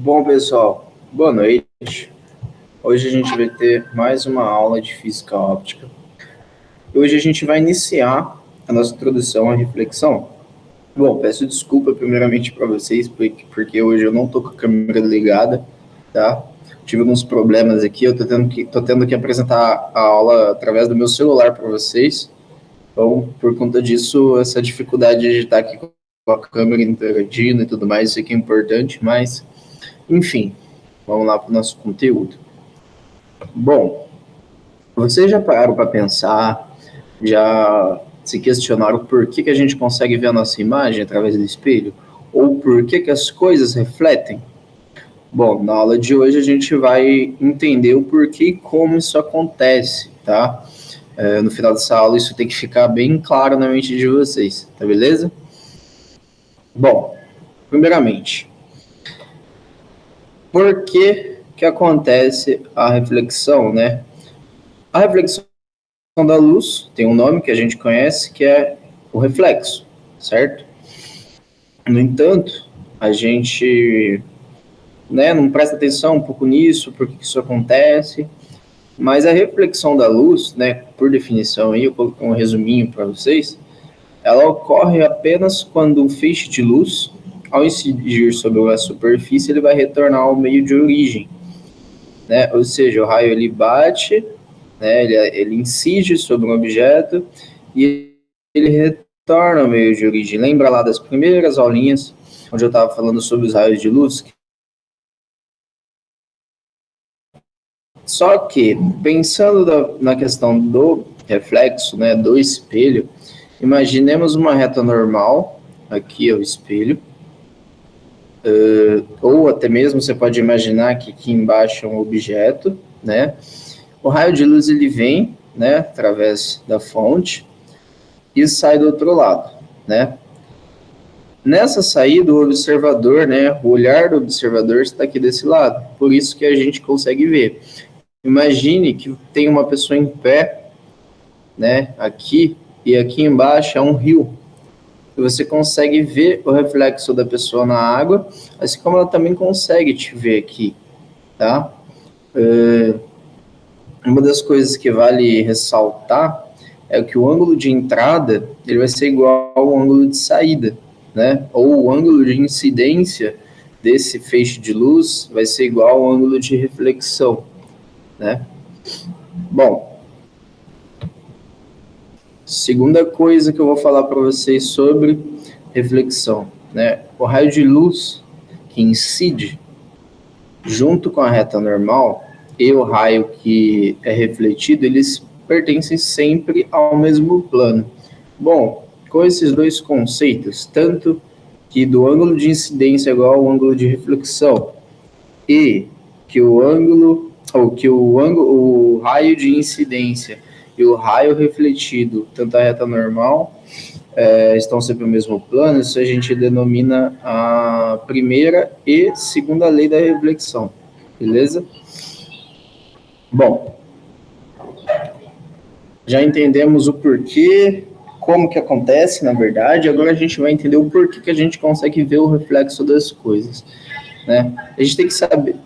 Bom, pessoal, boa noite. Hoje a gente vai ter mais uma aula de física óptica. Hoje a gente vai iniciar a nossa introdução à reflexão. Bom, peço desculpa primeiramente para vocês, porque hoje eu não estou com a câmera ligada, tá? Tive alguns problemas aqui, eu tô tendo que apresentar a aula através do meu celular para vocês. Então, por conta disso, essa dificuldade de estar aqui com a câmera interagindo e tudo mais, isso aqui é importante, mas, enfim, vamos lá para o nosso conteúdo. Bom, vocês já pararam para pensar, já se questionaram por que a gente consegue ver a nossa imagem através do espelho? Ou por que as coisas refletem? Bom, na aula de hoje a gente vai entender o porquê e como isso acontece, tá? No final dessa aula isso tem que ficar bem claro na mente de vocês, tá beleza? Bom, primeiramente, por que acontece a reflexão, né? A reflexão da luz tem um nome que a gente conhece, que é o reflexo, certo? No entanto, a gente, né, não presta atenção um pouco nisso, por que isso acontece, mas a reflexão da luz, né, por definição aí, eu coloquei um resuminho para vocês, ela ocorre apenas quando um feixe de luz, ao incidir sobre a superfície, ele vai retornar ao meio de origem, né? Ou seja, o raio ele bate, né, ele incide sobre um objeto e ele retorna ao meio de origem. Lembra lá das primeiras aulinhas, onde eu estava falando sobre os raios de luz? Só que, pensando na questão do reflexo, né, do espelho, imaginemos uma reta normal, aqui é o espelho, ou até mesmo você pode imaginar que aqui embaixo é um objeto, né? O raio de luz ele vem, né, através da fonte e sai do outro lado, né? Nessa saída, o observador, né, o olhar do observador está aqui desse lado, por isso que a gente consegue ver. Imagine que tem uma pessoa em pé, né, aqui, e aqui embaixo é um rio. E você consegue ver o reflexo da pessoa na água, assim como ela também consegue te ver aqui, tá? Uma das coisas que vale ressaltar é que o ângulo de entrada ele vai ser igual ao ângulo de saída, né? Ou o ângulo de incidência desse feixe de luz vai ser igual ao ângulo de reflexão, né? Bom, segunda coisa que eu vou falar para vocês sobre reflexão, né? O raio de luz que incide junto com a reta normal e o raio que é refletido, eles pertencem sempre ao mesmo plano. Bom, com esses dois conceitos, tanto que do ângulo de incidência é igual ao ângulo de reflexão e que o ângulo ou que o raio de incidência e o raio refletido, tanto a reta normal, estão sempre no mesmo plano, isso a gente denomina a primeira e segunda lei da reflexão, beleza? Bom, já entendemos o porquê, como que acontece, na verdade, agora a gente vai entender o porquê que a gente consegue ver o reflexo das coisas, né? A gente tem que saber,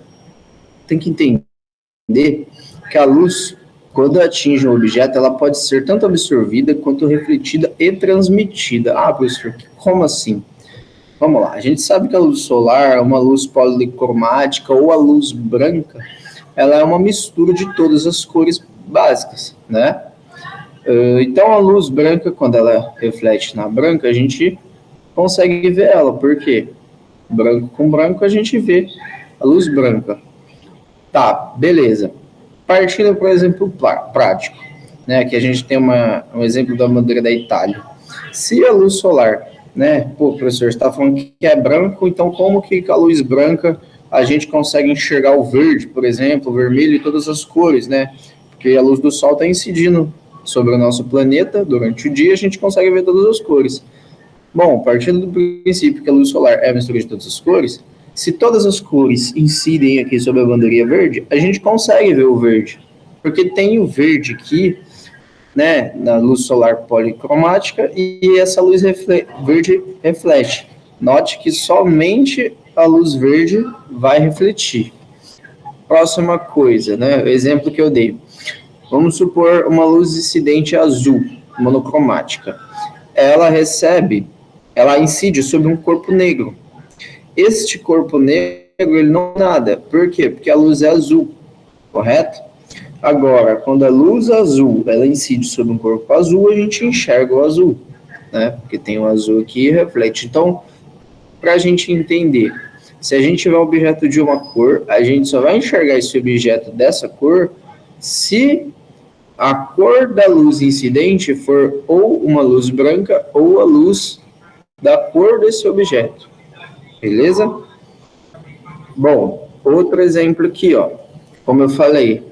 tem que entender que a luz, quando atinge um objeto, ela pode ser tanto absorvida quanto refletida e transmitida. Ah, professor, como assim? Vamos lá, a gente sabe que a luz solar, uma luz policromática ou a luz branca, ela é uma mistura de todas as cores básicas, né? Então a luz branca, quando ela reflete na branca, a gente consegue ver ela, porque branco com branco a gente vê a luz branca. Tá, beleza. Partindo, por exemplo, prático, né? Que a gente tem um exemplo da bandeira da Itália. Se a luz solar, né? Pô, professor, você está falando que é branco, então como que com a luz branca a gente consegue enxergar o verde, por exemplo, o vermelho e todas as cores, né? Porque a luz do sol está incidindo sobre o nosso planeta durante o dia, a gente consegue ver todas as cores. Bom, partindo do princípio que a luz solar é a mistura de todas as cores, se todas as cores incidem aqui sobre a bandeirinha verde, a gente consegue ver o verde. Porque tem o verde aqui, né, na luz solar policromática, e essa luz verde reflete, Note que somente a luz verde vai refletir. Próxima coisa, né? O exemplo que eu dei. Vamos supor uma luz incidente azul, monocromática. Ela incide sobre um corpo negro. Este corpo negro, ele não é nada. Por quê? Porque a luz é azul, correto? Agora, quando a luz azul, ela incide sobre um corpo azul, a gente enxerga o azul, né? Porque tem o azul aqui e reflete. Então, para a gente entender, se a gente tiver um objeto de uma cor, a gente só vai enxergar esse objeto dessa cor se a cor da luz incidente for ou uma luz branca ou a luz da cor desse objeto. Beleza? Bom, outro exemplo aqui, ó. Como eu falei,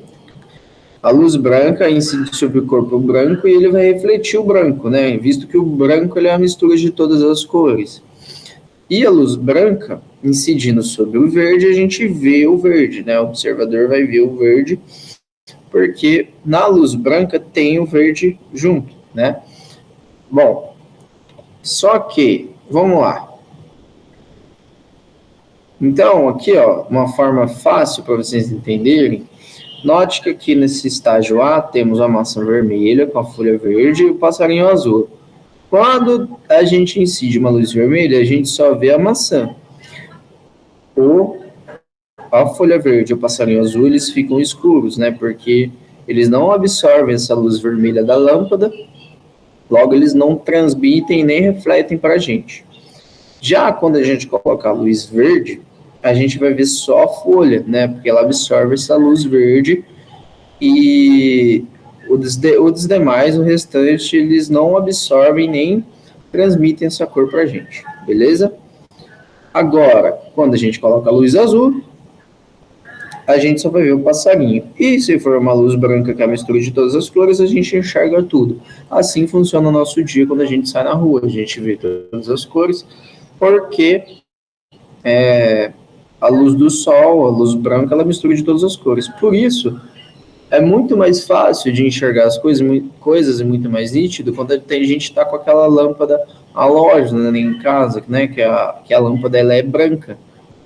a luz branca incide sobre o corpo branco e ele vai refletir o branco, né? Visto que o branco ele é a mistura de todas as cores. E a luz branca incidindo sobre o verde, a gente vê o verde, né? O observador vai ver o verde, porque na luz branca tem o verde junto, né? Bom, só que, vamos lá. Então, aqui, ó, uma forma fácil para vocês entenderem. Note que aqui nesse estágio A temos a maçã vermelha com a folha verde e o passarinho azul. Quando a gente incide uma luz vermelha, a gente só vê a maçã. A folha verde e o passarinho azul, eles ficam escuros, né? Porque eles não absorvem essa luz vermelha da lâmpada, logo eles não transmitem nem refletem para a gente. Já quando a gente coloca a luz verde, a gente vai ver só a folha, né? Porque ela absorve essa luz verde e os demais, o restante, eles não absorvem nem transmitem essa cor para a gente, beleza? Agora, quando a gente coloca a luz azul, a gente só vai ver o passarinho. E se for uma luz branca que é a mistura de todas as cores, a gente enxerga tudo. Assim funciona o nosso dia quando a gente sai na rua. A gente vê todas as cores, porque a luz do sol, a luz branca, ela mistura de todas as cores. Por isso, é muito mais fácil de enxergar as coisas e muito mais nítido quando a gente está com aquela lâmpada halógena, né, em casa, né, que a lâmpada ela é branca.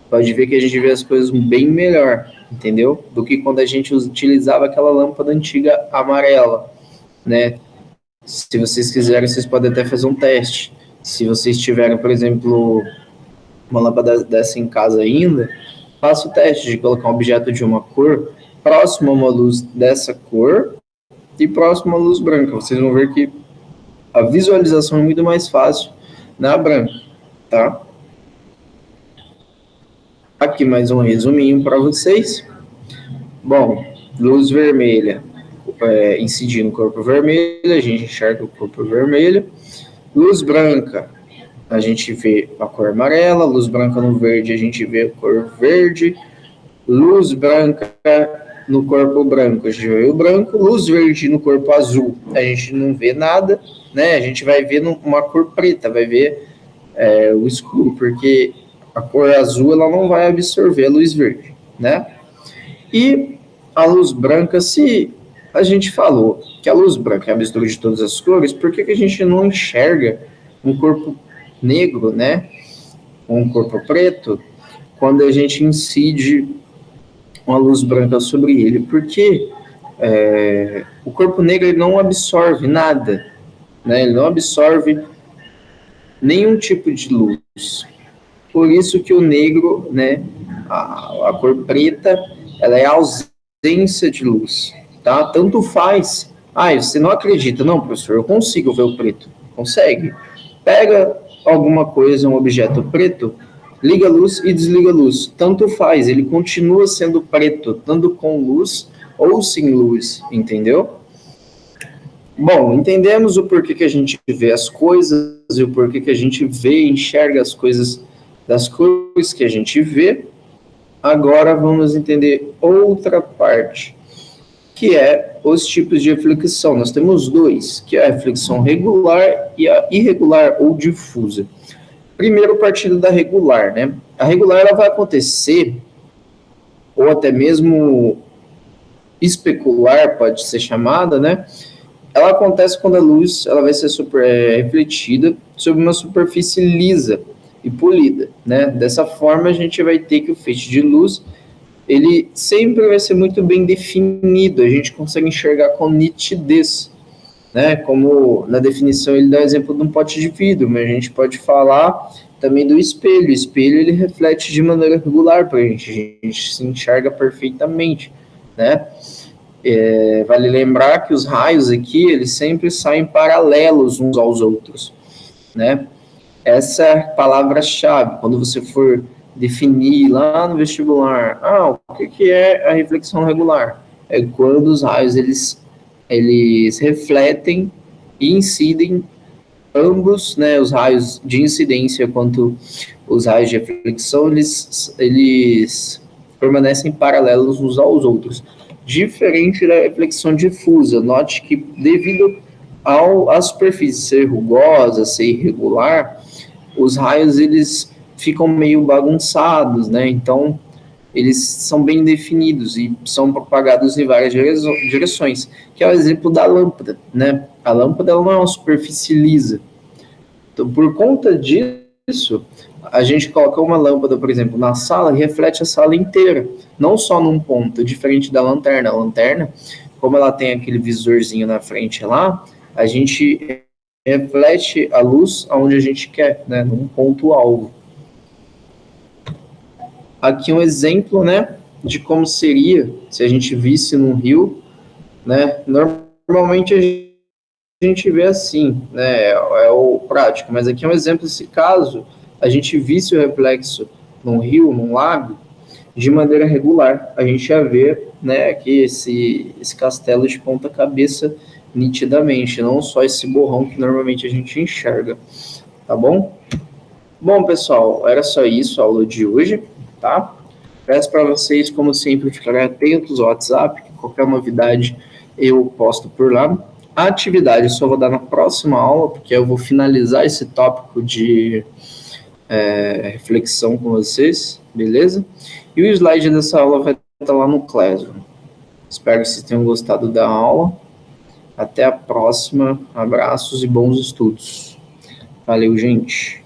Pode ver que a gente vê as coisas bem melhor, entendeu? Do que quando a gente utilizava aquela lâmpada antiga amarela, né? Se vocês quiserem, vocês podem até fazer um teste. Se vocês tiverem, por exemplo, uma lâmpada dessa em casa ainda, faça o teste de colocar um objeto de uma cor próximo a uma luz dessa cor e próximo a uma luz branca. Vocês vão ver que a visualização é muito mais fácil na branca, tá? Aqui mais um resuminho para vocês. Bom, luz vermelha incidindo no corpo vermelho, a gente enxerga o corpo vermelho. Luz branca, a gente vê a cor amarela. Luz branca no verde, a gente vê a cor verde. Luz branca no corpo branco, a gente vê o branco. Luz verde no corpo azul, a gente não vê nada, né? A gente vai ver uma cor preta, vai ver o escuro, porque a cor azul ela não vai absorver a luz verde, né? E a luz branca, se a gente falou que a luz branca é a mistura de todas as cores, por que a gente não enxerga um corpo negro, né? Um corpo preto, quando a gente incide uma luz branca sobre ele? Porque o corpo negro ele não absorve nada, né? Ele não absorve nenhum tipo de luz. Por isso que o negro, né, a cor preta, ela é a ausência de luz, tá? Tanto faz. Você não acredita? Não, professor, eu consigo ver o preto. Consegue. Pega alguma coisa, um objeto preto, liga a luz e desliga a luz. Tanto faz, ele continua sendo preto, tanto com luz ou sem luz, entendeu? Bom, entendemos o porquê que a gente vê as coisas e o porquê que a gente vê e enxerga as coisas das cores que a gente vê. Agora vamos entender outra parte, que é os tipos de reflexão. Nós temos dois, que é a reflexão regular e a irregular ou difusa. Primeiro, partindo da regular, né? A regular ela vai acontecer, ou até mesmo especular, pode ser chamada, né? Ela acontece quando a luz ela vai ser refletida sobre uma superfície lisa e polida, né? Dessa forma, a gente vai ter que o feixe de luz, ele sempre vai ser muito bem definido, a gente consegue enxergar com nitidez, né? Como na definição ele dá o exemplo de um pote de vidro, mas a gente pode falar também do espelho. O espelho ele reflete de maneira regular para a gente se enxerga perfeitamente, né? Vale lembrar que os raios aqui eles sempre saem paralelos uns aos outros, né? Essa é a palavra-chave quando você for definir lá no vestibular. O que é a reflexão regular? É quando os raios eles refletem e incidem ambos, né, os raios de incidência quanto os raios de reflexão, eles permanecem paralelos uns aos outros. Diferente da reflexão difusa. Note que devido à superfície ser rugosa, ser irregular, os raios eles ficam meio bagunçados, né? Então, eles são bem definidos e são propagados em várias direções, que é o exemplo da lâmpada, né? A lâmpada ela não é uma superfície lisa. Então, por conta disso, a gente coloca uma lâmpada, por exemplo, na sala e reflete a sala inteira, não só num ponto, diferente da lanterna. A lanterna, como ela tem aquele visorzinho na frente lá, a gente reflete a luz aonde a gente quer, né? Num ponto alvo. Aqui um exemplo, né, de como seria se a gente visse num rio, né? Normalmente a gente vê assim, né? É o prático, mas aqui é um exemplo. Se caso a gente visse o reflexo num rio, num lago, de maneira regular, a gente ia ver, né, aqui esse castelo de ponta cabeça nitidamente, não só esse borrão que normalmente a gente enxerga, tá bom? Bom, pessoal, era só isso a aula de hoje, tá? Peço para vocês, como sempre, ficarem atentos ao WhatsApp, que qualquer novidade eu posto por lá. A atividade eu só vou dar na próxima aula, porque eu vou finalizar esse tópico de reflexão com vocês, beleza? E o slide dessa aula vai estar lá no Classroom. Espero que vocês tenham gostado da aula. Até a próxima. Abraços e bons estudos. Valeu, gente.